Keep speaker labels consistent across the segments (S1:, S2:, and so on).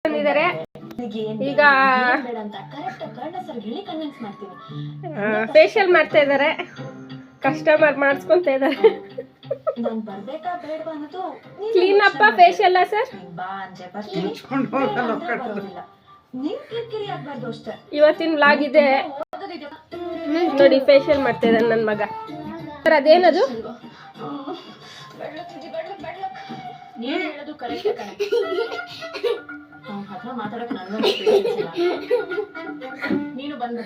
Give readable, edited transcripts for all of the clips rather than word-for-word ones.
S1: ಬಂದಿದ್ದಾರೆ ಈಗ ಫೇಶಿಯಲ್ ಮಾಡ್ತಾ ಇದ್ದಾರೆ. ಕಸ್ಟಮರ್ ಮಾಡಿಸ್ಕೊಂತ ಇದ್ದಾರೆ. ಕ್ಲೀನ್ ಅಪ್ಪ ಫೇಶಿಯಲ್ ಸರ್. ಇವತ್ತಿನ ವ್ಲಾಗ್ ಇದೆ ನೋಡಿ. ಫೇಶಿಯಲ್ ಮಾಡ್ತಾ ಇದ್ದಾನೆ ನನ್ನ ಮಗ. ಸರ್ ಅದೇನದು?
S2: ನೀನು ಬಂದ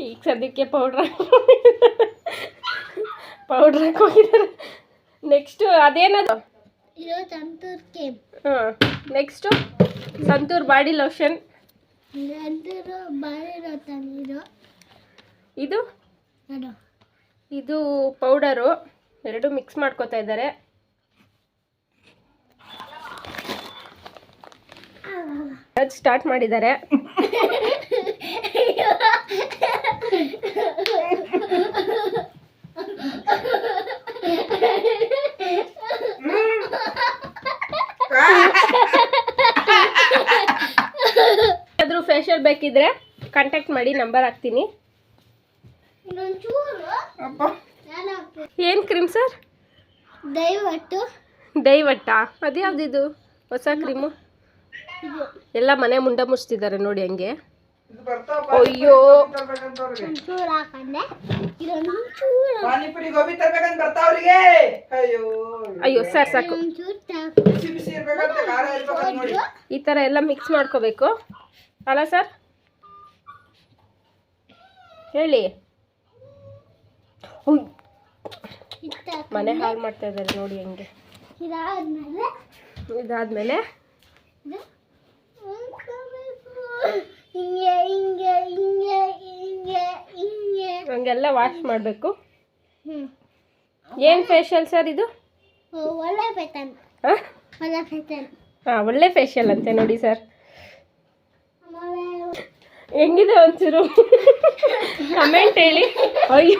S1: ಈಗ ಸದ್ಯಕ್ಕೆ ಪೌಡ್ರ್ ಹಾಕೋಗಿದ್ದಾರೆ. ನೆಕ್ಸ್ಟ್ ಅದೇನದು? ಹಾಂ, ನೆಕ್ಸ್ಟು ಸಂತೂರ್ ಬಾಡಿ ಲೋಷನ್. ಇದು ಪೌಡರು. ಎರಡು ಮಿಕ್ಸ್ ಮಾಡ್ಕೋತಾ ಇದ್ದಾರೆ. ಸ್ಟಾರ್ಟ್ ಮಾಡಿದ್ದಾರೆ. ಏನಾದರೂ ಫೇಶಿಯಲ್ ಬೇಕಿದ್ರೆ ಕಾಂಟ್ಯಾಕ್ಟ್ ಮಾಡಿ, ನಂಬರ್ ಹಾಕ್ತೀನಿ. ಏನು ಕ್ರೀಮ್ ಸರ್? ದೈವಟ್ಟಾ? ಅದ್ಯಾವ್ದಿದು ಹೊಸ ಕ್ರೀಮು? ಎಲ್ಲ ಮನೆ ಮುಂದೆ ಮುಚ್ತಿದ್ದಾರೆ ನೋಡಿ ಹಂಗೆ. ಅಯ್ಯೋ ಅಯ್ಯೋ ಸರ್ ಸಾಕು. ಈ ಥರ ಎಲ್ಲ ಮಿಕ್ಸ್ ಮಾಡ್ಕೋಬೇಕು ಅಲ್ಲ ಸರ್? ಹೇಳಿ. ಮನೆ ಹಾಳು ಮಾಡ್ತಾ ಇದ್ದಾರೆ ನೋಡಿ ಹೆಂಗೆ. ಇದಾದ್ಮೇಲೆ ಹಂಗೆಲ್ಲ ವಾಶ್ ಮಾಡಬೇಕು. ಏನು ಫೇಶಿಯಲ್ ಸರ್ ಇದು? ಹಾಂ, ಒಳ್ಳೆ ಫೇಶಿಯಲ್ ಅಂತೆ ನೋಡಿ ಸರ್. ಹೆಂಗಿದೆ ಒಂಚೂರು ಕಮೆಂಟ್ ಹೇಳಿ. ಅಯ್ಯೋ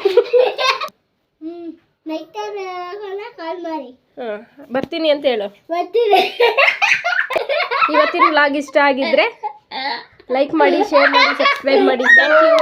S1: ಹಾಂ, ಬರ್ತೀನಿ ಅಂತ ಹೇಳು. ಇವತ್ತಿನ ವ್ಲಾಗ್ ಇಷ್ಟ ಆಗಿದ್ರೆ ಲೈಕ್ ಮಾಡಿ, ಶೇರ್ ಮಾಡಿ, ಸಬ್ಸ್ಕ್ರೈಬ್ ಮಾಡಿ. Thank you.